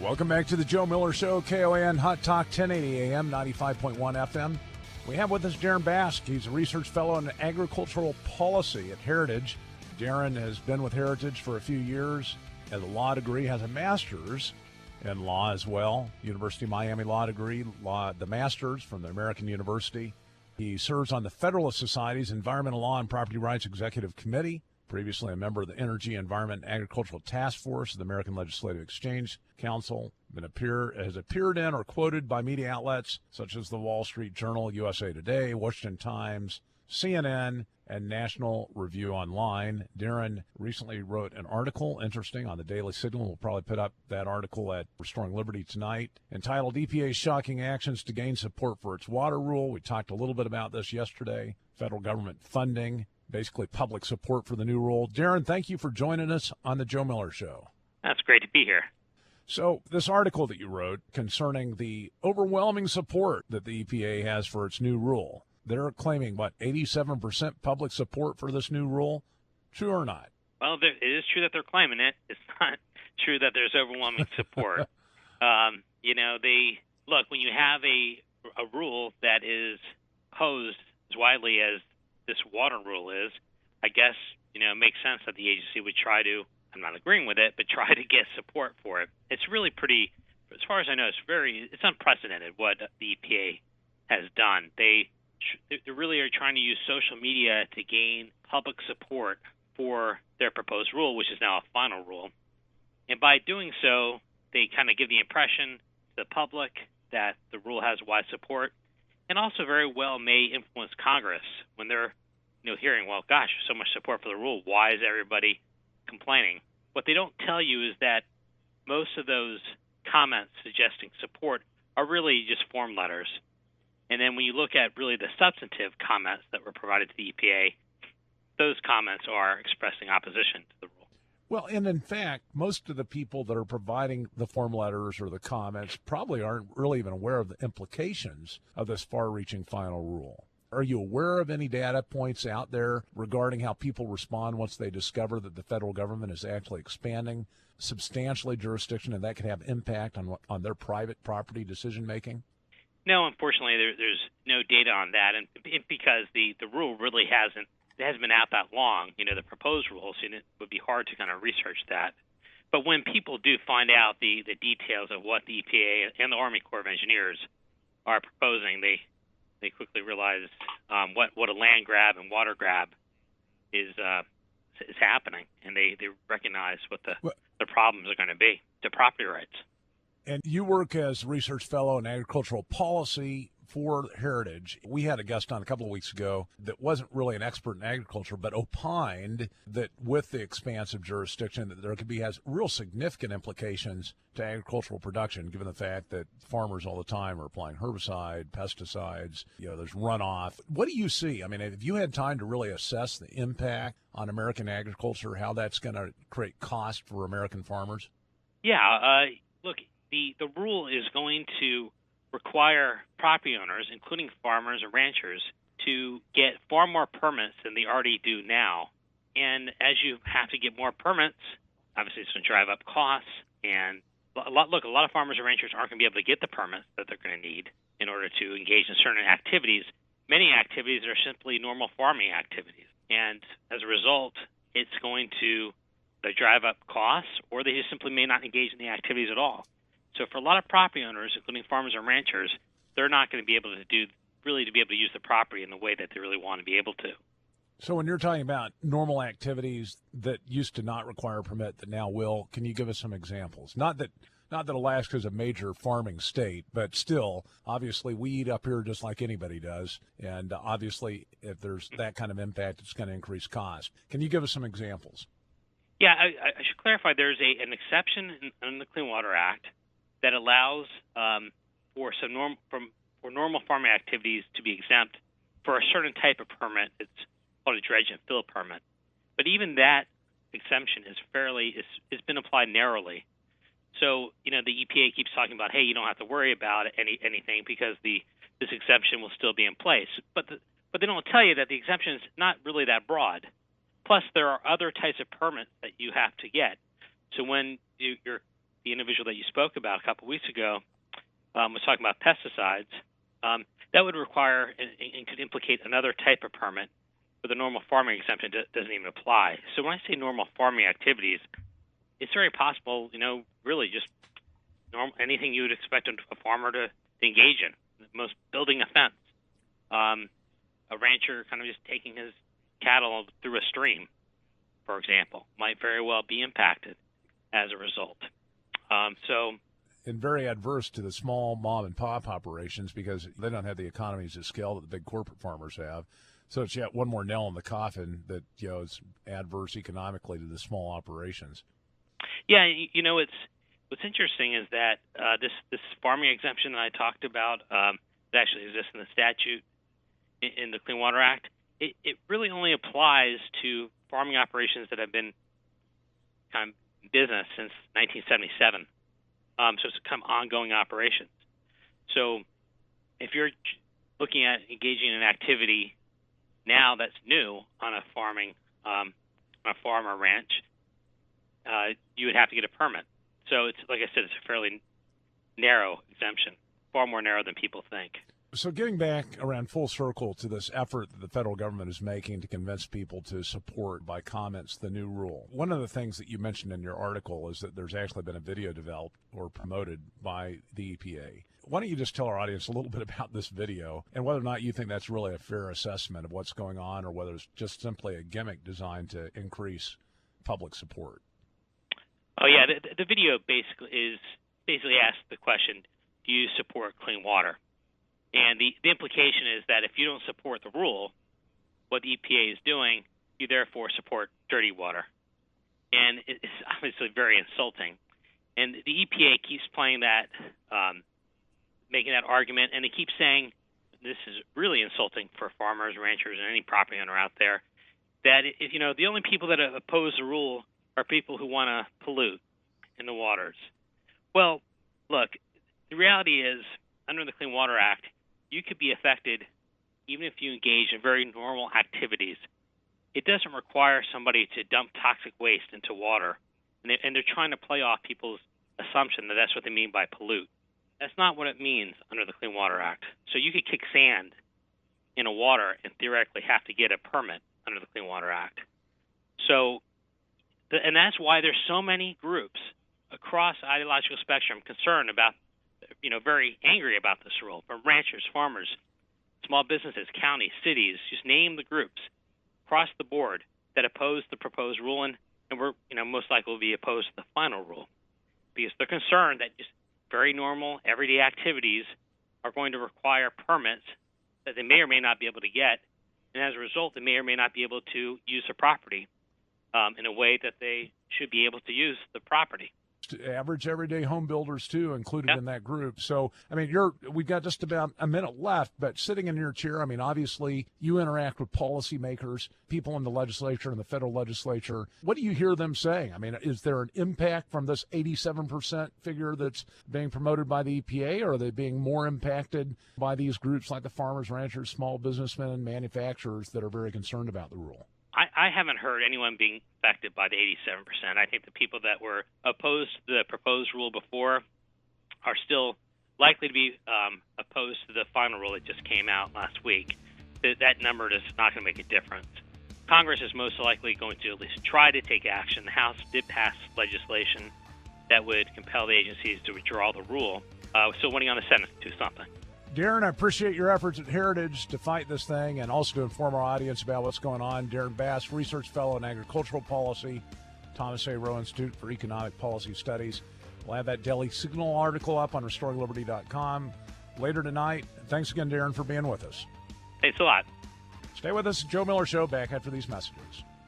Welcome back to the Joe Miller Show, KOAN Hot Talk, 1080 AM, 95.1 FM. We have with us Daren Bakst. He's a research fellow in agricultural policy at Heritage. Daren has been with Heritage for a few years, has a law degree, has a master's in law as well, University of Miami law degree, the master's from the American University. He serves on the Federalist Society's Environmental Law and Property Rights Executive Committee, previously a member of the Energy, Environment, and Agricultural Task Force of the American Legislative Exchange Council, has appeared in or quoted by media outlets such as the Wall Street Journal, USA Today, Washington Times, CNN, and National Review Online. Daren recently wrote an article, interesting, on the Daily Signal. We'll probably put up that article at Restoring Liberty tonight, entitled EPA's Shocking Actions to Gain Support for Its Water Rule. We talked a little bit about this yesterday. Federal government funding, basically public support for the new rule. Daren, thank you for joining us on the Joe Miller Show. That's great to be here. So this article that you wrote concerning the overwhelming support that the EPA has for its new rule, they're claiming, 87% public support for this new rule? True or not? Well, it is true that they're claiming it. It's not true that there's overwhelming support. Look, when you have a rule that is posed as widely as this water rule is, I guess, it makes sense that the agency would try to, I'm not agreeing with it, but try to get support for it. It's really pretty, as far as I know, it's unprecedented what the EPA has done. They really are trying to use social media to gain public support for their proposed rule, which is now a final rule. And by doing so, they kind of give the impression to the public that the rule has wide support, and also very well may influence Congress when they're hearing, well, gosh, so much support for the rule. Why is everybody complaining? What they don't tell you is that most of those comments suggesting support are really just form letters. And then when you look at really the substantive comments that were provided to the EPA, those comments are expressing opposition to the rule. Well, and in fact, most of the people that are providing the form letters or the comments probably aren't really even aware of the implications of this far-reaching final rule. Are you aware of any data points out there regarding how people respond once they discover that the federal government is actually expanding substantially jurisdiction, and that could have impact on their private property decision-making? No, unfortunately, there's no data on that, and because the rule really hasn't been out that long, the proposed rules, and it would be hard to kind of research that. But when people do find out the details of what the EPA and the Army Corps of Engineers are proposing, they quickly realize what a land grab and water grab is happening, and they recognize what the problems are going to be to property rights. And you work as a research fellow in agricultural policy for Heritage. We had a guest on a couple of weeks ago that wasn't really an expert in agriculture, but opined that with the expansive jurisdiction that there has real significant implications to agricultural production, given the fact that farmers all the time are applying herbicide, pesticides, there's runoff. What do you see? I mean, have you had time to really assess the impact on American agriculture, how that's going to create cost for American farmers? Yeah, look, the rule is going to require property owners, including farmers and ranchers, to get far more permits than they already do now. And as you have to get more permits, obviously it's going to drive up costs. And a lot of farmers and ranchers aren't going to be able to get the permits that they're going to need in order to engage in certain activities. Many activities are simply normal farming activities. And as a result, it's going to drive up costs, or they just simply may not engage in the activities at all. So for a lot of property owners, including farmers and ranchers, they're not going to be able to use the property in the way that they really want to be able to. So when you're talking about normal activities that used to not require a permit that now will, can you give us some examples? Not that Alaska is a major farming state, but still, obviously, we eat up here just like anybody does. And obviously, if there's that kind of impact, it's going to increase cost. Can you give us some examples? Yeah, I should clarify. There's an exception in the Clean Water Act that allows for normal farming activities to be exempt for a certain type of permit. It's called a dredge and fill permit. But even that exemption has been applied narrowly. So the EPA keeps talking about, hey, you don't have to worry about anything because this exemption will still be in place. But they don't tell you that the exemption is not really that broad. Plus, there are other types of permits that you have to get. So when you're the individual that you spoke about a couple weeks ago was talking about pesticides, that would require and could implicate another type of permit where the normal farming exemption doesn't even apply. So when I say normal farming activities, it's very possible, really just anything you would expect a farmer to engage in. Most building a fence, a rancher kind of just taking his cattle through a stream, for example, might very well be impacted as a result. And very adverse to the small mom and pop operations because they don't have the economies of scale that the big corporate farmers have. So it's yet one more nail in the coffin that is adverse economically to the small operations. Yeah, what's interesting is that this farming exemption that I talked about that actually exists in the statute in the Clean Water Act. It really only applies to farming operations that have been kind of in business since 1977. So it's kind of ongoing operations. So if you're looking at engaging in an activity now that's new on a farm or ranch, you would have to get a permit. So it's, like I said, it's a fairly narrow exemption, far more narrow than people think. So getting back around full circle to this effort that the federal government is making to convince people to support by comments the new rule. One of the things that you mentioned in your article is that there's actually been a video developed or promoted by the EPA. Why don't you just tell our audience a little bit about this video and whether or not you think that's really a fair assessment of what's going on or whether it's just simply a gimmick designed to increase public support? Oh, yeah. The video basically asks the question, do you support clean water? And the implication is that if you don't support the rule, what the EPA is doing, you therefore support dirty water. And it's obviously very insulting. And the EPA keeps playing that, making that argument, and they keep saying this is really insulting for farmers, ranchers, and any property owner out there, that the only people that oppose the rule are people who want to pollute in the waters. Well, look, the reality is, under the Clean Water Act, you could be affected even if you engage in very normal activities. It doesn't require somebody to dump toxic waste into water, and they're trying to play off people's assumption that that's what they mean by pollute. That's not what it means under the Clean Water Act. So you could kick sand in a water and theoretically have to get a permit under the Clean Water Act. So, and that's why there's so many groups across the ideological spectrum concerned about, very angry about this rule, from ranchers, farmers, small businesses, counties, cities, just name the groups across the board that oppose the proposed rule and we're, most likely will be opposed to the final rule because they're concerned that just very normal, everyday activities are going to require permits that they may or may not be able to get, and as a result, they may or may not be able to use the property in a way that they should be able to use the property. Average everyday home builders too included Yep. in that group. So we've got just about a minute left, but sitting in your chair, obviously you interact with policymakers, people in the legislature and the federal legislature. What do you hear them saying? Is there an impact from this 87% figure that's being promoted by the EPA, or are they being more impacted by these groups like the farmers, ranchers, small businessmen, and manufacturers that are very concerned about the rule? I haven't heard anyone being affected by the 87%. I think the people that were opposed to the proposed rule before are still likely to be opposed to the final rule that just came out last week. That number is not going to make a difference. Congress is most likely going to at least try to take action. The House did pass legislation that would compel the agencies to withdraw the rule. Still waiting on the Senate to do something. Darren, I appreciate your efforts at Heritage to fight this thing and also to inform our audience about what's going on. Daren Bakst, Research Fellow in Agricultural Policy, Thomas A. Rowe Institute for Economic Policy Studies. We'll have that Daily Signal article up on RestoringLiberty.com later tonight. Thanks again, Darren, for being with us. Thanks a lot. Stay with us. Joe Miller Show, back after these messages.